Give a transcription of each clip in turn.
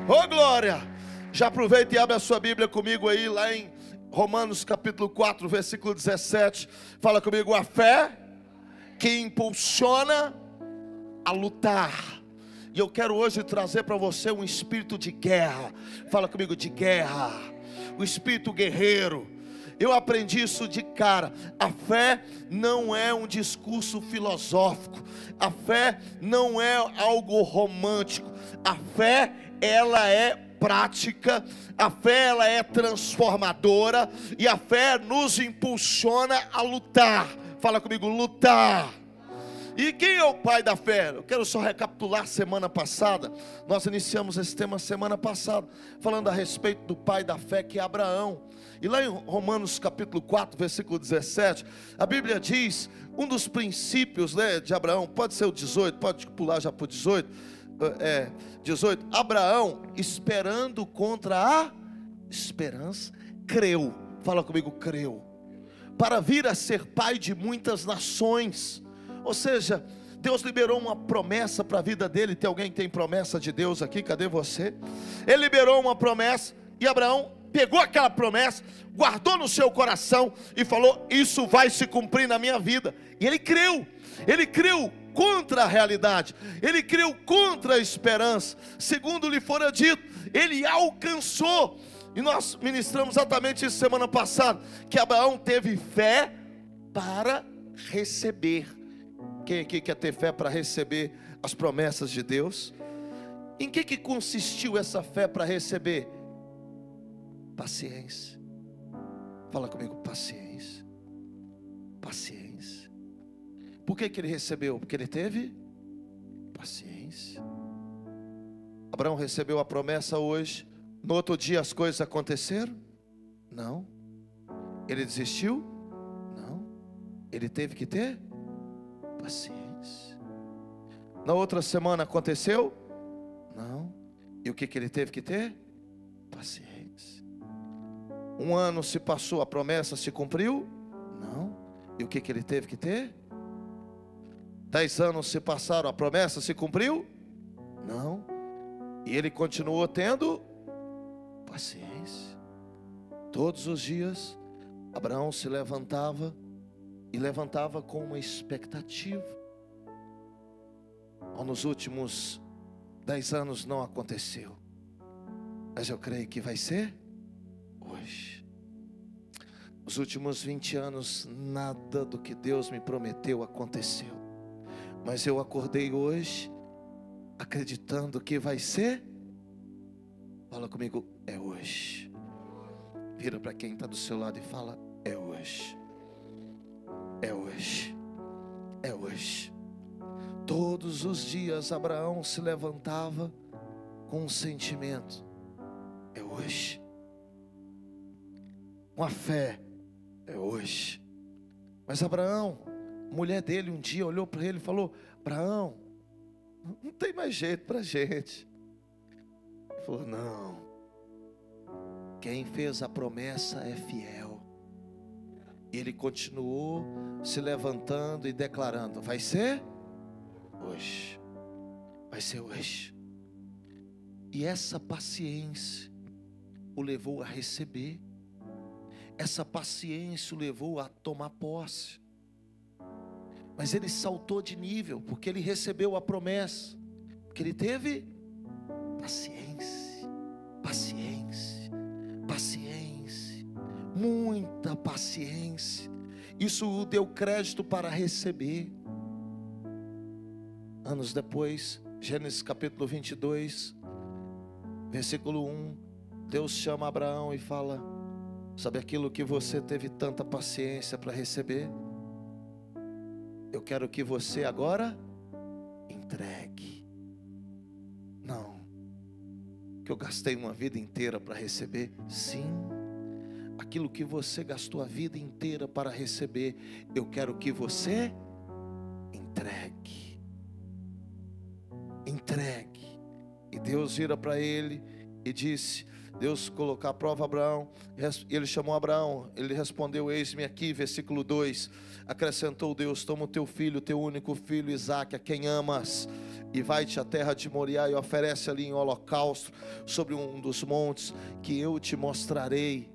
Ô glória! Já aproveita e abre a sua Bíblia comigo aí, lá em Romanos capítulo 4, versículo 17. Fala comigo: a fé que impulsiona a lutar. E eu quero hoje trazer para você um espírito de guerra. Fala comigo: de guerra. O espírito guerreiro. Eu aprendi isso de cara. A fé não é um discurso filosófico. A fé não é algo romântico. A fé, ela é prática. A fé, ela é transformadora. E a fé nos impulsiona a lutar. Fala comigo: lutar. E quem é o pai da fé? Eu quero só recapitular. Semana passada, nós iniciamos esse tema semana passada, falando a respeito do pai da fé, que é Abraão. E lá em Romanos capítulo 4, versículo 17, a Bíblia diz, um dos princípios, né, de Abraão, pode ser o 18, pode pular já para o 18, 18, Abraão, esperando contra a esperança, creu. Fala comigo: creu, para vir a ser pai de muitas nações. Ou seja, Deus liberou uma promessa para a vida dele. Tem alguém que tem promessa de Deus aqui? Cadê você? Ele liberou uma promessa e Abraão pegou aquela promessa, guardou no seu coração e falou: isso vai se cumprir na minha vida. E ele creu contra a realidade, ele creu contra a esperança. Segundo lhe fora dito, ele alcançou. E nós ministramos exatamente isso semana passada, que Abraão teve fé para receber. Quem aqui quer ter fé para receber as promessas de Deus? Em que consistiu essa fé para receber? Paciência. Fala comigo: paciência. Paciência. Por que ele recebeu? Porque ele teve paciência. Abraão recebeu a promessa hoje. No outro dia as coisas aconteceram? Não. Ele desistiu? Não. Ele teve que ter paciência. Na outra semana aconteceu? Não. E o que ele teve que ter? Paciência. Um ano se passou, a promessa se cumpriu? Não. E o que ele teve que ter? 10 anos se passaram, a promessa se cumpriu? Não. E ele continuou tendo paciência. Todos os dias Abraão se levantava, e levantava com uma expectativa. Nos últimos 10 anos não aconteceu, mas eu creio que vai ser hoje. Os últimos 20 anos, nada do que Deus me prometeu aconteceu, mas eu acordei hoje acreditando que vai ser. Fala comigo: é hoje. Vira para quem está do seu lado e fala: é hoje. É hoje, é hoje. Todos os dias Abraão se levantava com um sentimento: é hoje. Uma fé: é hoje. Mas Abraão, a mulher dele um dia olhou para ele e falou: Abraão, não tem mais jeito para a gente. Ele falou: não, quem fez a promessa é fiel. E ele continuou se levantando e declarando: vai ser hoje, vai ser hoje. E essa paciência o levou a receber. Essa paciência o levou a tomar posse. Mas ele saltou de nível, porque ele recebeu a promessa, porque ele teve paciência, paciência, paciência, muita paciência. Isso o deu crédito para receber. Anos depois, Gênesis capítulo 22, versículo 1, Deus chama Abraão e fala: sabe aquilo que você teve tanta paciência para receber? Eu quero que você agora entregue. Não, que eu gastei uma vida inteira para receber. Sim, aquilo que você gastou a vida inteira para receber, eu quero que você entregue. Entregue. E Deus vira para ele e disse: Deus colocou à prova Abraão, ele chamou Abraão, ele respondeu: eis-me aqui, versículo 2, acrescentou Deus: toma o teu filho, o teu único filho Isaque, a quem amas, e vai-te à terra de Moriá e oferece ali em holocausto, sobre um dos montes que eu te mostrarei.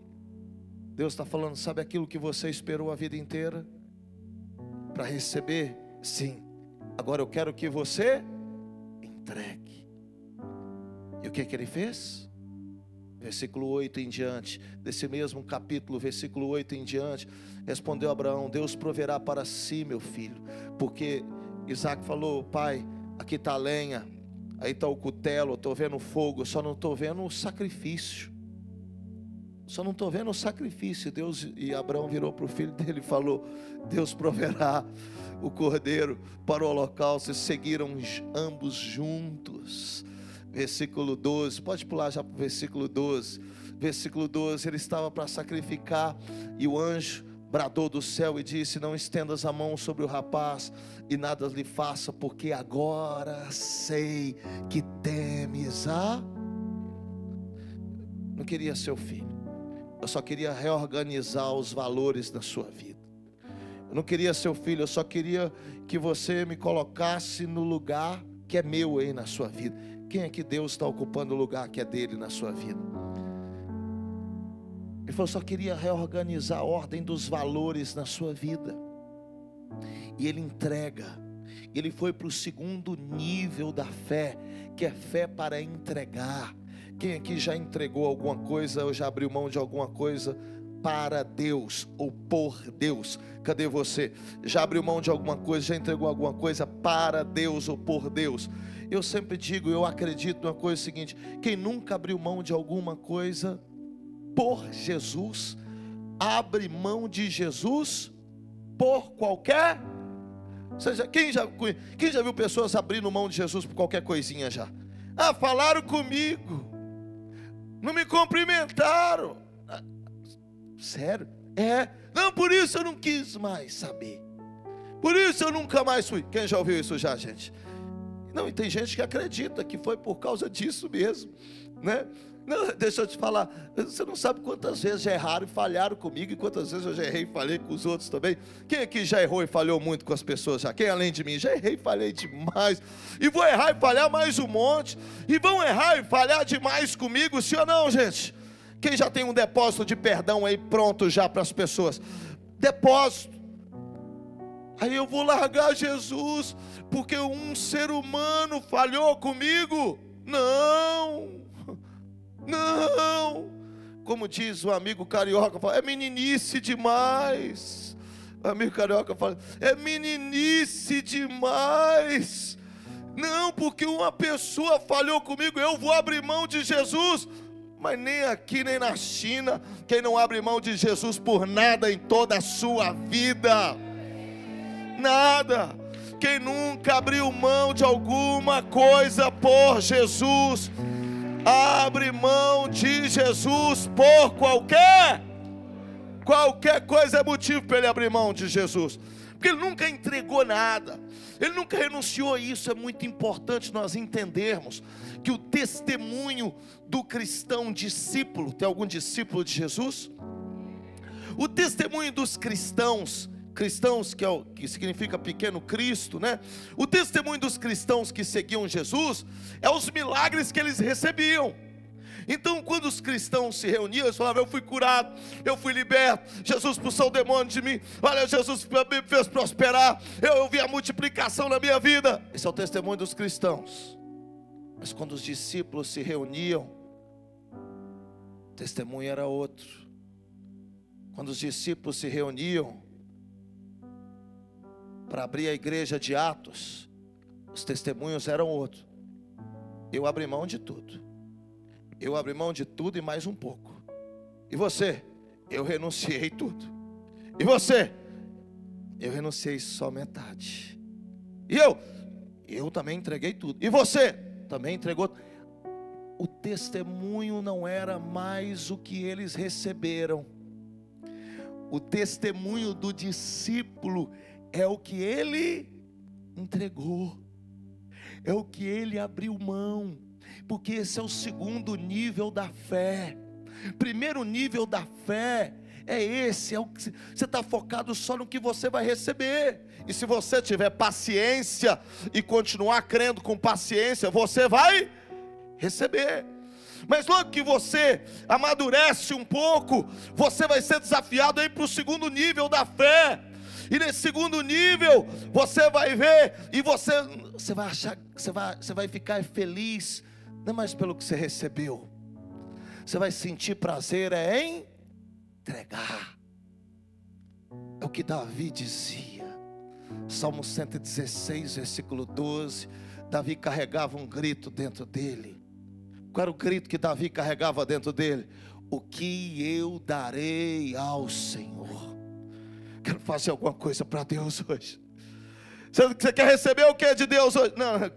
Deus está falando: sabe aquilo que você esperou a vida inteira para receber? Sim, agora eu quero que você entregue. E o que ele fez? Versículo 8 em diante, desse mesmo capítulo, versículo 8 em diante, respondeu Abraão: Deus proverá para si, meu filho. Porque Isaque falou: pai, aqui está a lenha, aí está o cutelo, eu estou vendo o fogo, só não estou vendo o sacrifício. Só não estou vendo o sacrifício. Deus, e Abraão virou para o filho dele e falou: Deus proverá o cordeiro para o holocausto. E seguiram ambos juntos. Versículo 12, pode pular já para o versículo 12. Versículo 12, ele estava para sacrificar, e o anjo bradou do céu e disse: não estendas a mão sobre o rapaz, e nada lhe faça, porque agora sei que temes a... Não queria seu filho, eu só queria reorganizar os valores da sua vida. Eu não queria seu filho, eu só queria que você me colocasse no lugar que é meu aí na sua vida. Quem é que Deus está ocupando o lugar que é dele na sua vida? Ele falou: só queria reorganizar a ordem dos valores na sua vida. E ele entrega. Ele foi para o segundo nível da fé, que é fé para entregar. Quem aqui já entregou alguma coisa, ou já abriu mão de alguma coisa para Deus ou por Deus? Cadê você? Já abriu mão de alguma coisa, já entregou alguma coisa para Deus ou por Deus? Eu sempre digo, eu acredito numa coisa seguinte: quem nunca abriu mão de alguma coisa por Jesus, abre mão de Jesus por qualquer... Ou seja, quem já viu pessoas abrindo mão de Jesus por qualquer coisinha já? Ah, falaram comigo, não me cumprimentaram. Sério? Não, por isso eu não quis mais saber, por isso eu nunca mais fui. Quem já ouviu isso já, gente? Não, e tem gente que acredita que foi por causa disso mesmo, né? Não, deixa eu te falar, você não sabe quantas vezes já erraram e falharam comigo, e quantas vezes eu já errei e falhei com os outros também. Quem aqui já errou e falhou muito com as pessoas já? Quem além de mim? Já errei e falhei demais, e vou errar e falhar mais um monte, e vão errar e falhar demais comigo, sim ou não, gente? Quem já tem um depósito de perdão aí pronto já para as pessoas? Depósito. Aí eu vou largar Jesus porque um ser humano falhou comigo? Não, não. Como diz o amigo carioca, fala, é meninice demais. O amigo carioca fala, é meninice demais. Não, porque uma pessoa falhou comigo, eu vou abrir mão de Jesus. Mas nem aqui nem na China, quem não abre mão de Jesus por nada em toda a sua vida? Nada. Quem nunca abriu mão de alguma coisa por Jesus, abre mão de Jesus por qualquer coisa é motivo para ele abrir mão de Jesus, porque ele nunca entregou nada, ele nunca renunciou a isso. É muito importante nós entendermos que o testemunho do cristão discípulo, tem algum discípulo de Jesus? O testemunho dos cristãos que significa pequeno Cristo, né? O testemunho dos cristãos que seguiam Jesus é os milagres que eles recebiam. Então, quando os cristãos se reuniam, eles falavam: eu fui curado, eu fui liberto, Jesus expulsou o demônio de mim, olha, Jesus me fez prosperar, eu vi a multiplicação na minha vida. Esse é o testemunho dos cristãos. Mas quando os discípulos se reuniam, o testemunho era outro. Quando os discípulos se reuniam para abrir a igreja de Atos, os testemunhos eram outros. Eu abri mão de tudo. Eu abri mão de tudo e mais um pouco. E você? Eu renunciei tudo. E você? Eu renunciei só metade. E eu também entreguei tudo. E você? Também entregou. O testemunho não era mais o que eles receberam. O testemunho do discípulo é o que ele entregou, é o que ele abriu mão. Porque esse é o segundo nível da fé. Primeiro nível da fé é esse, é o que você está focado só no que você vai receber. E se você tiver paciência e continuar crendo com paciência, você vai receber. Mas logo que você amadurece um pouco, você vai ser desafiado aí para o segundo nível da fé. E nesse segundo nível, você vai ver e você vai achar, você vai ficar feliz, não é mais pelo que você recebeu. Você vai sentir prazer em entregar. É o que Davi dizia. Salmo 116, versículo 12. Davi carregava um grito dentro dele. Qual era o grito que Davi carregava dentro dele? O que eu darei ao Senhor? Quero fazer alguma coisa para Deus hoje. Você quer receber o que de Deus hoje? Não, eu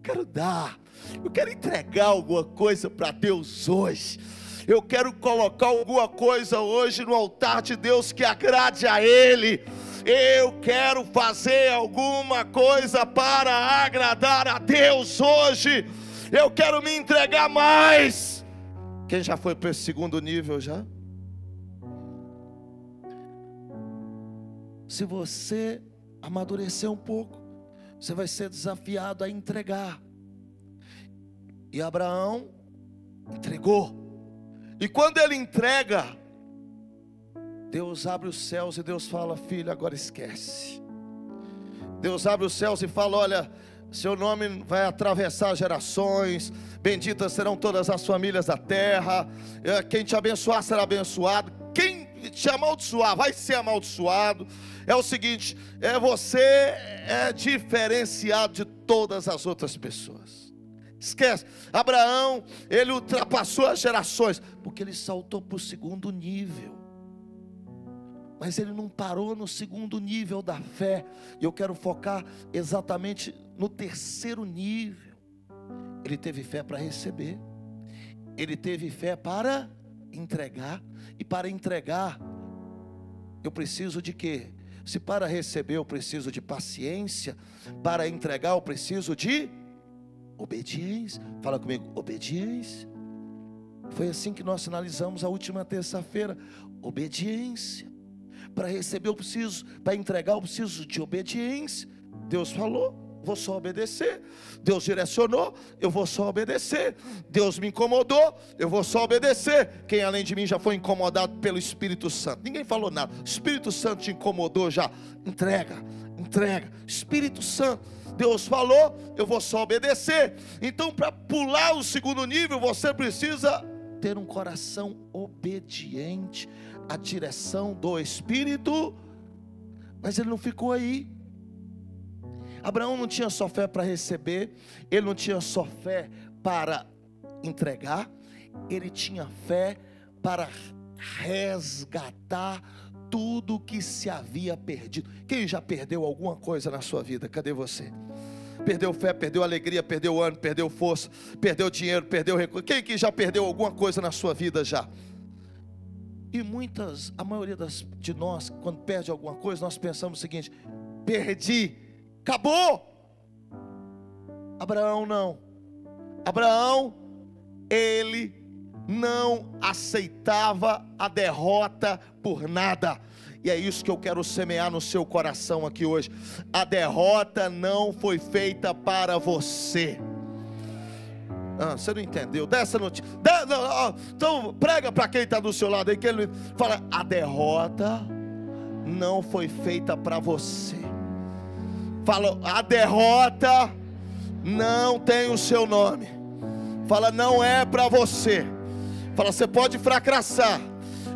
quero dar. Eu quero entregar alguma coisa para Deus hoje. Eu quero colocar alguma coisa hoje no altar de Deus que agrade a Ele. Eu quero fazer alguma coisa para agradar a Deus hoje. Eu quero me entregar mais. Quem já foi para esse segundo nível já? Se você amadurecer um pouco, você vai ser desafiado a entregar. E Abraão entregou. E quando ele entrega, Deus abre os céus e Deus fala: filho, agora esquece. Deus abre os céus e fala: olha, seu nome vai atravessar gerações, benditas serão todas as famílias da terra, quem te abençoar será abençoado, quem te amaldiçoar vai ser amaldiçoado. É o seguinte, você é diferenciado de todas as outras pessoas. Esquece, Abraão, ele ultrapassou as gerações, porque ele saltou para o segundo nível. Mas ele não parou no segundo nível da fé. E eu quero focar exatamente no terceiro nível. Ele teve fé para receber. Ele teve fé para entregar. E para entregar, eu preciso de quê? Se para receber eu preciso de paciência, para entregar eu preciso de obediência. Fala comigo, obediência. Foi assim que nós finalizamos a última terça-feira. Obediência. Para receber eu preciso, para entregar eu preciso de obediência. Deus falou, vou só obedecer. Deus direcionou, eu vou só obedecer. Deus me incomodou, eu vou só obedecer. Quem além de mim já foi incomodado pelo Espírito Santo? Ninguém falou nada. O Espírito Santo te incomodou já? Entrega. Espírito Santo, Deus falou, eu vou só obedecer. Então, para pular o segundo nível, você precisa ter um coração obediente à direção do Espírito. Mas ele não ficou aí. Abraão não tinha só fé para receber, ele não tinha só fé para entregar, ele tinha fé para resgatar tudo que se havia perdido. Quem já perdeu alguma coisa na sua vida? Cadê você? Perdeu fé, perdeu alegria, perdeu ânimo, perdeu força, perdeu dinheiro, perdeu recurso. Quem que já perdeu alguma coisa na sua vida já? E a maioria de nós, quando perde alguma coisa, nós pensamos o seguinte: perdi, acabou. Abraão não. Abraão, ele não aceitava a derrota por nada. E é isso que eu quero semear no seu coração aqui hoje. A derrota não foi feita para você. Você não entendeu? Dessa notícia. Então prega para quem está do seu lado aí, que ele fala: a derrota não foi feita para você. Fala: a derrota não tem o seu nome. Fala: não é para você. Fala: você pode fracassar,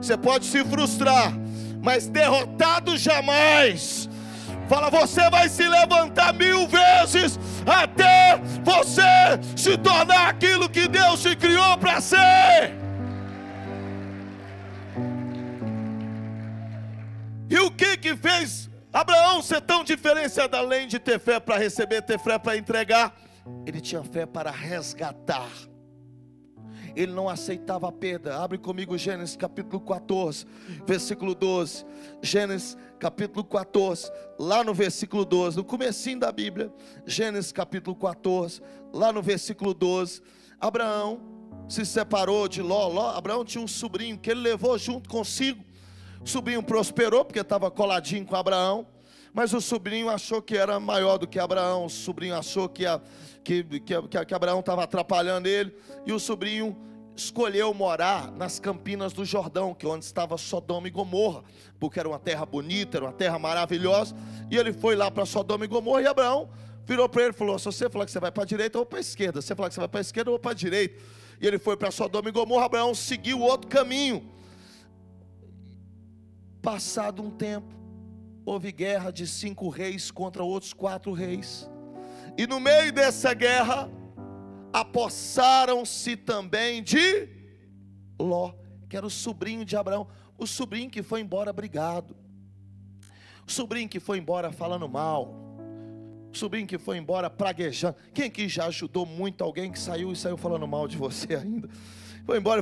você pode se frustrar, mas derrotado jamais. Fala: você vai se levantar 1000 vezes até você se tornar aquilo que Deus te criou para ser. E o que fez Abraão ser tão diferenciado? Além de ter fé para receber, ter fé para entregar, ele tinha fé para resgatar. ele não aceitava a perda. Abre comigo Gênesis capítulo 14, versículo 12. Gênesis capítulo 14, lá no versículo 12, no comecinho da Bíblia. Gênesis capítulo 14, lá no versículo 12. Abraão se separou de Ló. Abraão tinha um sobrinho que ele levou junto consigo. O sobrinho prosperou porque estava coladinho com Abraão, mas o sobrinho achou que era maior do que Abraão. O sobrinho achou que Abraão estava atrapalhando ele, e o sobrinho escolheu morar nas campinas do Jordão, que é onde estava Sodoma e Gomorra, porque era uma terra bonita, era uma terra maravilhosa. E ele foi lá para Sodoma e Gomorra, e Abraão virou para ele e falou: se você falar que você vai para a direita, eu vou para a esquerda. Se você falar que você vai para a esquerda, eu vou para a direita. E ele foi para Sodoma e Gomorra. Abraão seguiu outro caminho. Passado um tempo, houve guerra de 5 reis contra outros 4 reis. E no meio dessa guerra, apossaram-se também de Ló, que era o sobrinho de Abraão. O sobrinho que foi embora brigado, o sobrinho que foi embora falando mal, o sobrinho que foi embora praguejando. Quem aqui já ajudou muito alguém que saiu falando mal de você ainda? Foi embora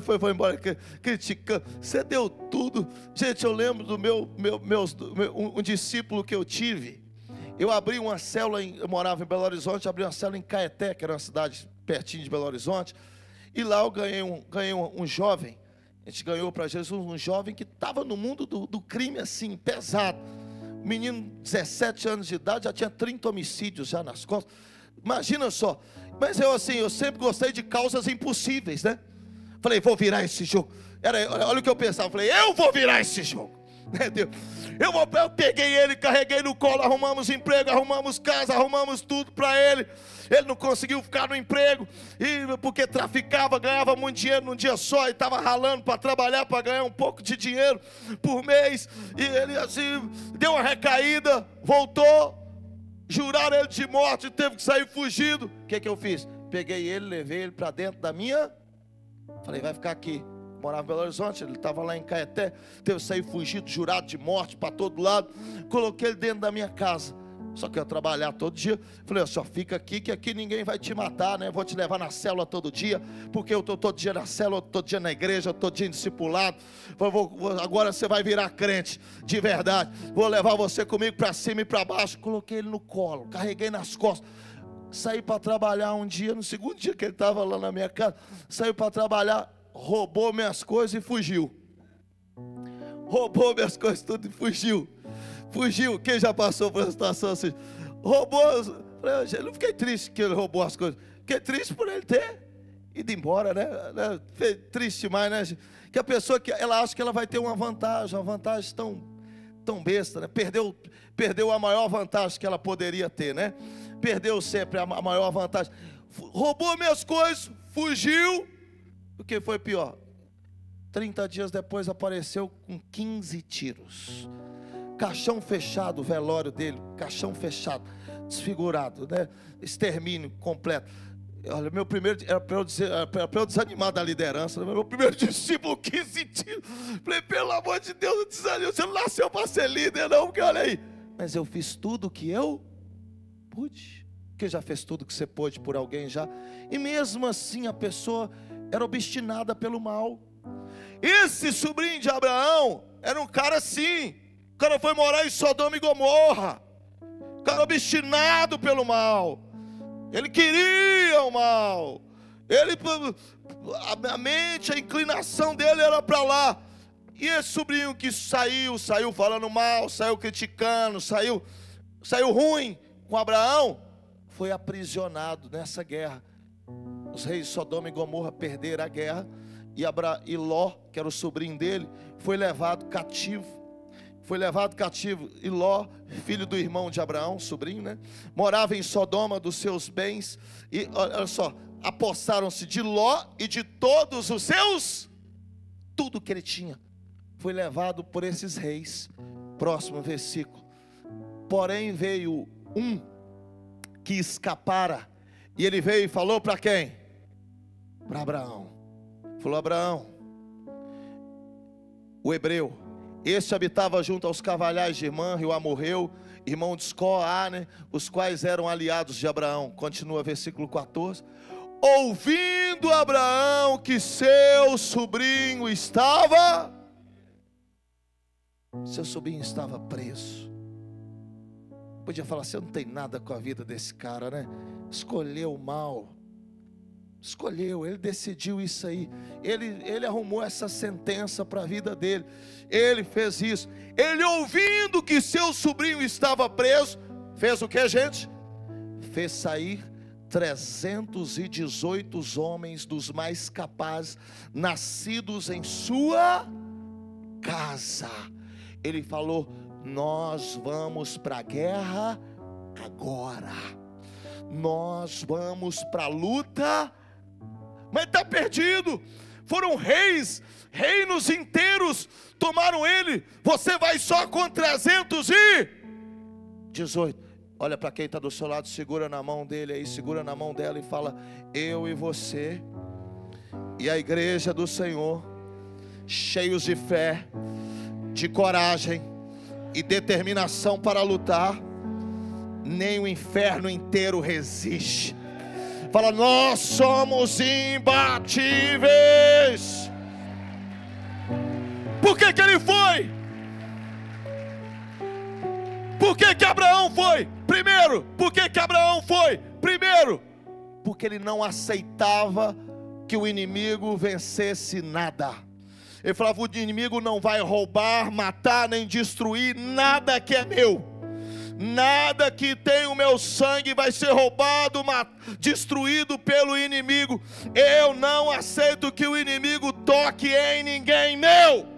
criticando. Você deu tudo. Gente, eu lembro do um discípulo que eu tive. Eu abri uma célula, eu morava em Belo Horizonte, abri uma célula em Caeté, que era uma cidade pertinho de Belo Horizonte. E lá eu ganhei um jovem. A gente ganhou para Jesus um jovem que estava no mundo do crime assim, pesado. Menino, 17 anos de idade, já tinha 30 homicídios já nas costas. Imagina só. Mas eu sempre gostei de causas impossíveis, né? Falei, vou virar esse jogo. Olha o que eu pensava. Falei, eu vou virar esse jogo. Eu peguei ele, carreguei no colo, arrumamos emprego, arrumamos casa, arrumamos tudo para ele. Ele não conseguiu ficar no emprego, porque traficava, ganhava muito dinheiro num dia só, e estava ralando para trabalhar, para ganhar um pouco de dinheiro por mês. E ele assim, deu uma recaída, voltou, juraram ele de morte, teve que sair fugido. O que eu fiz? Peguei ele, levei ele para dentro da minha. Falei, vai ficar aqui. Morava em Belo Horizonte, ele estava lá em Caeté, teve que sair fugido, jurado de morte para todo lado. Coloquei ele dentro da minha casa. Só que eu ia trabalhar todo dia. Falei, só fica aqui, que aqui ninguém vai te matar, né? Vou te levar na célula todo dia, porque eu estou todo dia na célula, todo dia na igreja, todo dia em discipulado. Agora você vai virar crente de verdade. Vou levar você comigo para cima e para baixo. Coloquei ele no colo, carreguei nas costas. Saí para trabalhar um dia, no segundo dia que ele estava lá na minha casa, saiu para trabalhar, roubou minhas coisas e fugiu. Roubou minhas coisas tudo e fugiu. Fugiu. Quem já passou por uma situação assim? Roubou. Eu não fiquei triste que ele roubou as coisas. Fiquei triste por ele ter ido embora, né? Triste demais, né? Que a pessoa, ela acha que ela vai ter uma vantagem tão besta, né? Perdeu a maior vantagem que ela poderia ter, né? Perdeu sempre a maior vantagem. Roubou minhas coisas, fugiu. O que foi pior? 30 dias depois apareceu com 15 tiros. Caixão fechado, o velório dele, caixão fechado, desfigurado, né? Extermínio completo. Olha, meu primeiro, era para eu desanimar da liderança, né? Meu primeiro discípulo, 15 tiros. Falei, pelo amor de Deus, não desanima, você não nasceu para ser líder não, porque olha aí. Mas eu fiz tudo o que eu pude. Porque já fez tudo que você pôde por alguém já. E mesmo assim a pessoa era obstinada pelo mal. Esse sobrinho de Abraão era um cara assim. O cara foi morar em Sodoma e Gomorra. O cara obstinado pelo mal. Ele queria o mal. A mente, a inclinação dele era para lá. E esse sobrinho que saiu falando mal, saiu criticando, saiu ruim com Abraão, foi aprisionado nessa guerra. Os reis de Sodoma e Gomorra perderam a guerra, e Ló, que era o sobrinho dele, foi levado cativo. E Ló, filho do irmão de Abraão, sobrinho, né? Morava em Sodoma dos seus bens. E olha só, apossaram-se de Ló e de todos os seus, tudo que ele tinha foi levado por esses reis. Próximo versículo. Porém veio um que escapara, e ele veio e falou para quem? Para Abraão. Falou: Abraão, o hebreu, este habitava junto aos cavalhais de Irmã, e o amorreu, irmão de Escó, Aner, os quais eram aliados de Abraão. Continua versículo 14. ouvindo Abraão que seu sobrinho estava preso. Podia falar assim: eu não tenho nada com a vida desse cara, né? Escolheu mal. Escolheu, ele decidiu isso aí. Ele arrumou essa sentença para a vida dele. Ele fez isso. Ele, ouvindo que seu sobrinho estava preso, fez o que, gente? Fez sair 318 homens dos mais capazes, nascidos em sua casa. Ele falou: nós vamos para a guerra agora. Nós vamos para a luta. Mas está perdido. Foram reinos inteiros tomaram ele. Você vai só com 318. Olha para quem está do seu lado, segura na mão dele aí, segura na mão dela e fala: eu e você e a igreja do Senhor, cheios de fé, de coragem e determinação para lutar, nem o inferno inteiro resiste. Fala: nós somos imbatíveis. Por que ele foi? Por que Abraão foi? Primeiro, por que Abraão foi? Primeiro, porque ele não aceitava que o inimigo vencesse nada. Ele falava: o inimigo não vai roubar, matar, nem destruir nada que é meu. Nada que tem o meu sangue vai ser roubado, destruído pelo inimigo. Eu não aceito que o inimigo toque em ninguém meu.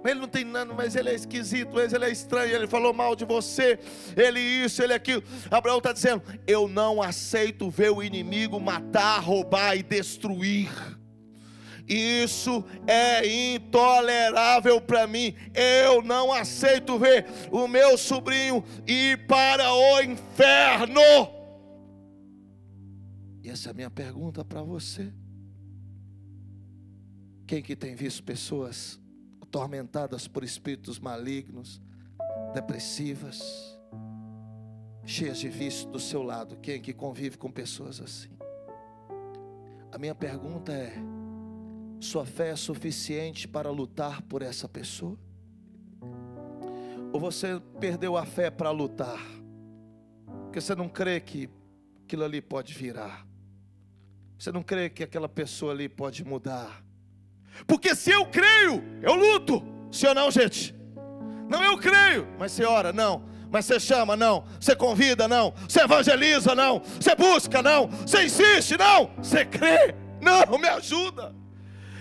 Ele não tem nada, mas ele é esquisito, mas ele é estranho, ele falou mal de você, ele isso, ele aquilo. Abraão está dizendo: eu não aceito ver o inimigo matar, roubar e destruir. Isso é intolerável para mim. Eu não aceito ver o meu sobrinho ir para o inferno. E essa é a minha pergunta para você. Quem que tem visto pessoas atormentadas por espíritos malignos, depressivas, cheias de vício do seu lado? Quem que convive com pessoas assim? A minha pergunta é: sua fé é suficiente para lutar por essa pessoa? Ou você perdeu a fé para lutar, porque você não crê que aquilo ali pode virar, você não crê que aquela pessoa ali pode mudar? Porque se eu creio, eu luto. Sim ou não, gente? Não, eu creio. Mas você ora? Não. Mas você chama? Não. Você convida? Não. Você evangeliza? Não. Você busca? Não. Você insiste? Não. Você crê? Não, me ajuda.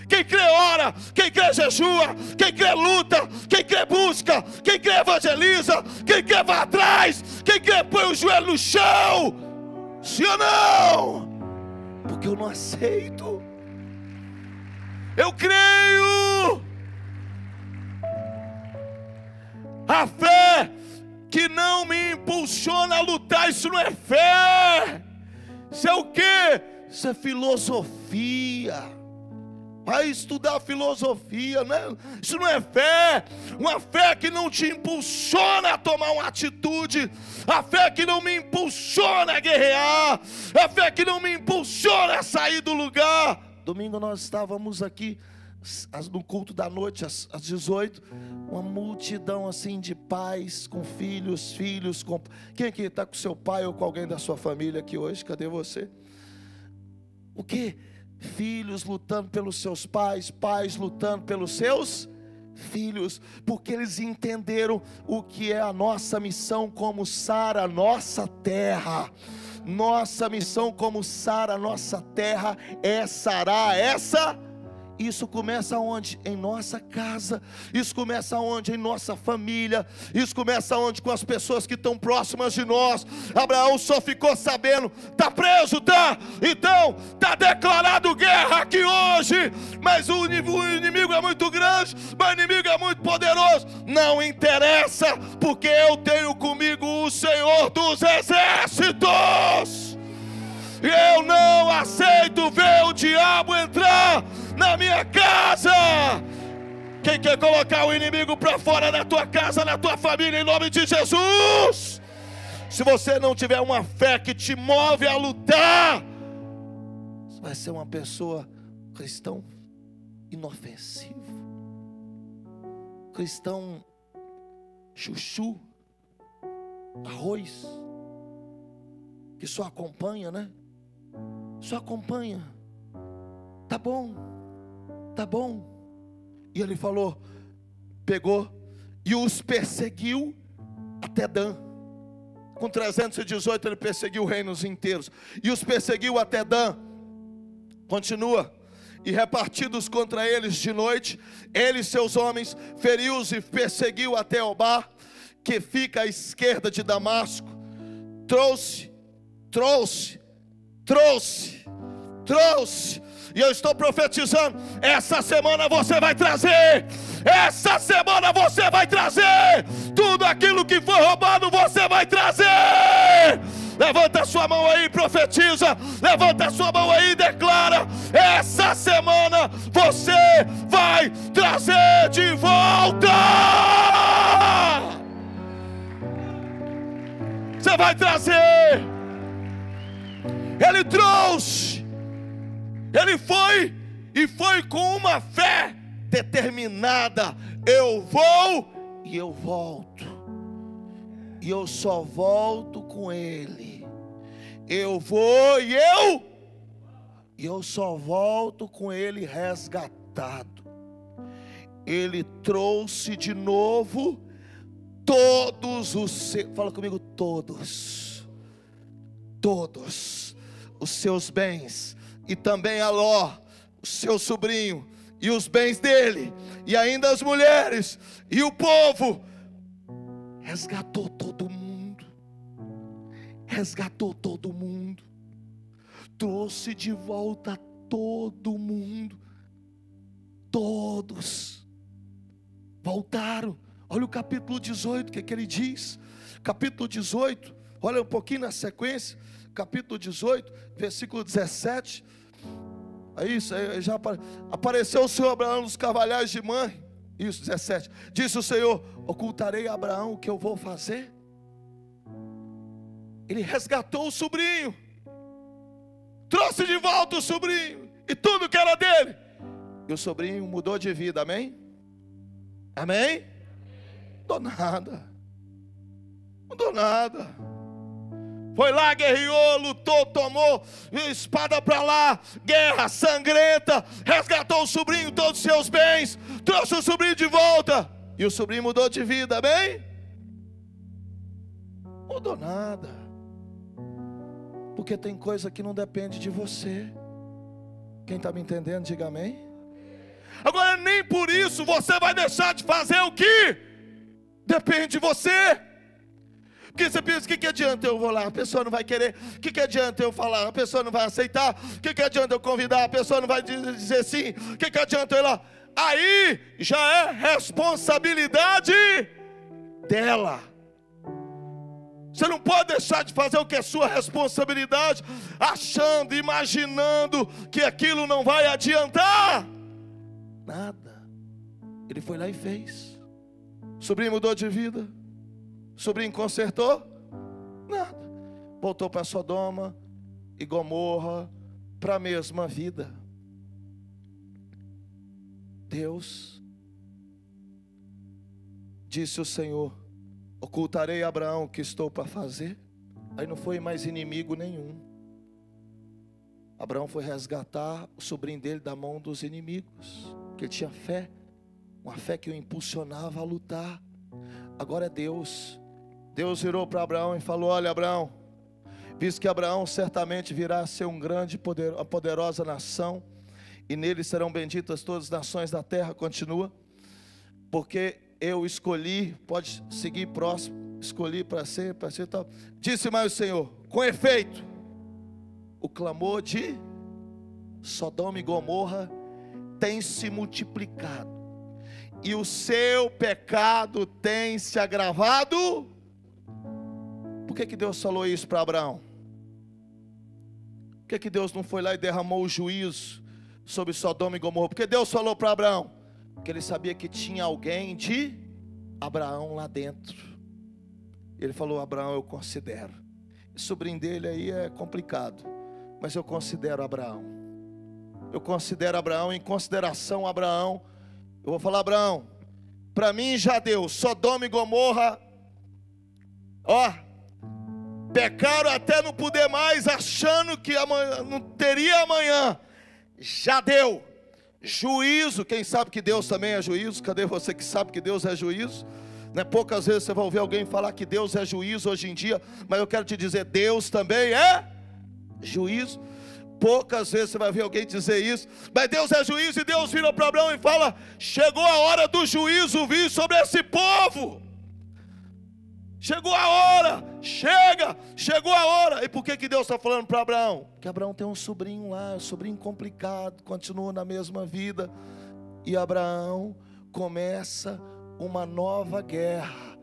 Quem crê ora, quem crê jejua, quem crê luta, quem crê busca, quem crê evangeliza, quem crê vai atrás, quem crê põe o joelho no chão. Sim ou não? Porque eu não aceito. Eu creio. A fé que não me impulsiona a lutar, isso não é fé. Isso é o quê? Isso é filosofia. Vai estudar filosofia, né? Isso não é fé. Uma fé que não te impulsiona a tomar uma atitude. A fé que não me impulsiona a guerrear. A fé que não me impulsiona a sair do lugar. Domingo nós estávamos aqui no culto da noite, às 18, uma multidão assim de pais com filhos, com... Quem aqui está com seu pai ou com alguém da sua família aqui hoje? Cadê você? O que? Filhos lutando pelos seus pais, pais lutando pelos seus filhos, porque eles entenderam o que é a nossa missão como Sara, a nossa terra. Nossa missão como Sara, a nossa terra é sarar essa. Isso começa onde? Em nossa casa. Isso começa onde? Em nossa família. Isso começa onde? Com as pessoas que estão próximas de nós. Abraão só ficou sabendo: está preso, tá? Então, está declarado guerra aqui hoje. Mas o inimigo é muito grande, mas o inimigo é muito poderoso. Não interessa, porque eu tenho comigo o Senhor dos Exércitos. E eu não aceito ver o diabo entrar na minha casa. Quem quer colocar o inimigo para fora da tua casa, na tua família, em nome de Jesus? Se você não tiver uma fé que te move a lutar, você vai ser uma pessoa cristão inofensivo, cristão chuchu, arroz, que só acompanha, né? Só acompanha. Tá bom, tá bom. E ele falou, pegou e os perseguiu até Dan. Com 318 ele perseguiu reinos inteiros. E os perseguiu até Dan. Continua. E repartidos contra eles de noite, ele e seus homens, feriu-os e perseguiu até Obá, que fica à esquerda de Damasco. Trouxe. E eu estou profetizando, essa semana você vai trazer. Essa semana você vai trazer. Tudo aquilo que foi roubado você vai trazer. Levanta a sua mão aí e profetiza. Levanta a sua mão aí e declara. Essa semana você vai trazer de volta. Você vai trazer. Ele trouxe. Ele foi e foi com uma fé determinada. Eu vou e eu volto. E eu só volto com Ele. Eu vou e eu só volto com Ele resgatado. Ele trouxe de novo todos os seus, fala comigo, todos os seus bens, e também a Ló, o seu sobrinho, e os bens dele, e ainda as mulheres, e o povo. Resgatou todo mundo. Resgatou todo mundo. Trouxe de volta todo mundo. Todos voltaram. Olha o capítulo 18, o que ele diz? Capítulo 18, olha um pouquinho na sequência. Capítulo 18, versículo 17. Isso, aí já apareceu o Senhor Abraão nos carvalhais de Mamre. Isso, 17. Disse o Senhor: ocultarei a Abraão o que eu vou fazer? Ele resgatou o sobrinho, trouxe de volta o sobrinho e tudo que era dele. E o sobrinho mudou de vida, amém? Amém? Não mudou nada. Foi lá, guerreou, lutou, tomou espada para lá, guerra sangrenta, resgatou o sobrinho, todos os seus bens, trouxe o sobrinho de volta, e o sobrinho mudou de vida, amém? Mudou nada, porque tem coisa que não depende de você. Quem está me entendendo, diga amém. Agora nem por isso você vai deixar de fazer o que depende de você. Porque você pensa, o que adianta eu vou lá, a pessoa não vai querer. O que adianta eu falar, a pessoa não vai aceitar. O que adianta eu convidar, a pessoa não vai dizer sim. O que adianta eu ir lá? Aí já é responsabilidade dela. Você não pode deixar de fazer o que é sua responsabilidade, achando, imaginando que aquilo não vai adiantar nada. Ele foi lá e fez. O sobrinho mudou de vida. O sobrinho consertou? Nada. Voltou para Sodoma e Gomorra, para a mesma vida. Deus, disse o Senhor: ocultarei a Abraão o que estou para fazer. Aí não foi mais inimigo nenhum. Abraão foi resgatar o sobrinho dele da mão dos inimigos, porque ele tinha fé, uma fé que o impulsionava a lutar. Agora é Deus. Deus virou para Abraão e falou: olha, Abraão, visto que Abraão certamente virá a ser uma poderosa nação, e nele serão benditas todas as nações da terra. Continua. Porque eu escolhi, pode seguir próximo, escolhi para ser tal. Disse mais o Senhor: com efeito, o clamor de Sodoma e Gomorra tem se multiplicado, e o seu pecado tem se agravado. Por que Deus falou isso para Abraão? Por que Deus não foi lá e derramou o juízo sobre Sodoma e Gomorra? Porque Deus falou para Abraão? Porque ele sabia que tinha alguém de Abraão lá dentro. Ele falou: Abraão, eu considero. O sobrinho dele aí é complicado, mas eu considero Abraão. eu considero Abraão, em consideração a Abraão, eu vou falar: Abraão, para mim já deu. Sodoma e Gomorra, ó, pecaram até não poder mais, achando que amanhã, não teria amanhã. Já deu. Juízo, quem sabe que Deus também é juízo? Cadê você que sabe que Deus é juízo? Né? Poucas vezes você vai ouvir alguém falar que Deus é juízo hoje em dia, mas eu quero te dizer, Deus também é juízo. Poucas vezes você vai ver alguém dizer isso, mas Deus é juízo. E Deus vira para Abraão e fala: chegou a hora do juízo vir sobre esse povo. Chegou a hora, chegou a hora. E por que Deus está falando para Abraão? Porque Abraão tem um sobrinho lá, um sobrinho complicado, continua na mesma vida. E Abraão começa uma nova guerra,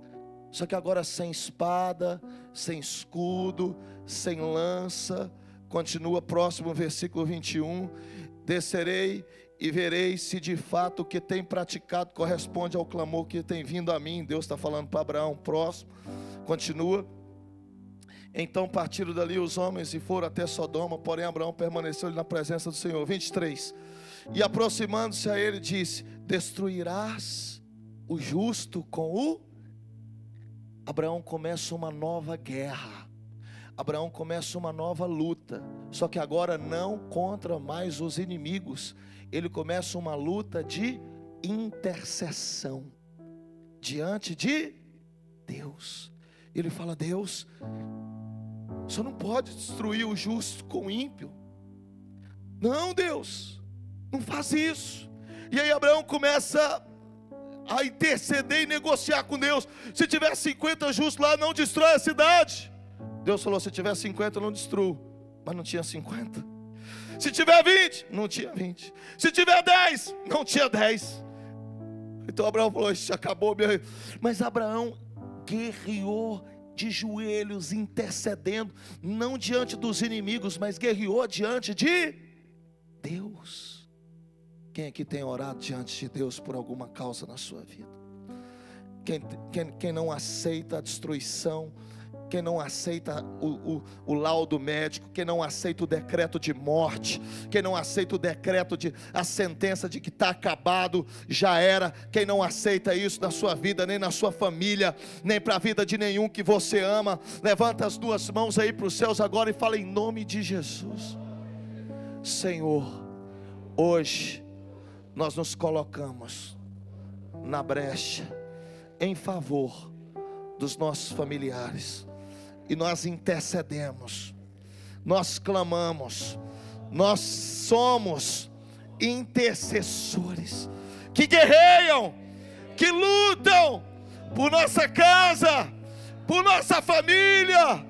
só que agora sem espada, sem escudo, sem lança. Continua próximo, versículo 21. Descerei e verei se de fato o que tem praticado corresponde ao clamor que tem vindo a mim. Deus está falando para Abraão, próximo. Continua. Então partiram dali os homens e foram até Sodoma, porém Abraão permaneceu na presença do Senhor. 23. E aproximando-se a ele disse: destruirás o justo com o... Abraão começa uma nova guerra. Abraão começa uma nova luta, só que agora não contra mais os inimigos. Ele começa uma luta de intercessão diante de Deus. Ele fala: Deus, você não pode destruir o justo com o ímpio. Não, Deus, não faz isso. E aí Abraão começa a interceder e negociar com Deus. Se tiver 50 justos lá, não destrói a cidade. Deus falou: se tiver 50 eu não destruo. Mas não tinha 50. Se tiver 20, não tinha 20. Se tiver 10, não tinha 10. Então Abraão falou: isso acabou minha... Mas Abraão guerreou de joelhos, intercedendo, não diante dos inimigos, mas guerreou diante de Deus. Quem aqui tem orado diante de Deus por alguma causa na sua vida? Quem não aceita a destruição, quem não aceita o laudo médico, quem não aceita o decreto de morte, quem não aceita o decreto a sentença de que está acabado, já era, quem não aceita isso na sua vida, nem na sua família, nem para a vida de nenhum que você ama, levanta as duas mãos aí para os céus agora e fala: em nome de Jesus, Senhor, hoje nós nos colocamos na brecha, em favor dos nossos familiares, e nós intercedemos, nós clamamos, nós somos intercessores, que guerreiam, que lutam por nossa casa, por nossa família,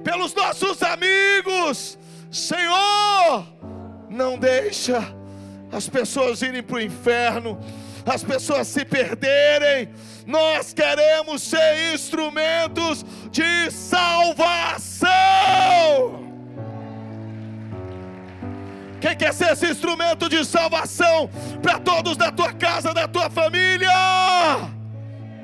pelos nossos amigos. Senhor, não deixa as pessoas irem para o inferno, as pessoas se perderem. Nós queremos ser instrumentos de salvação. Quem quer ser esse instrumento de salvação para todos da tua casa,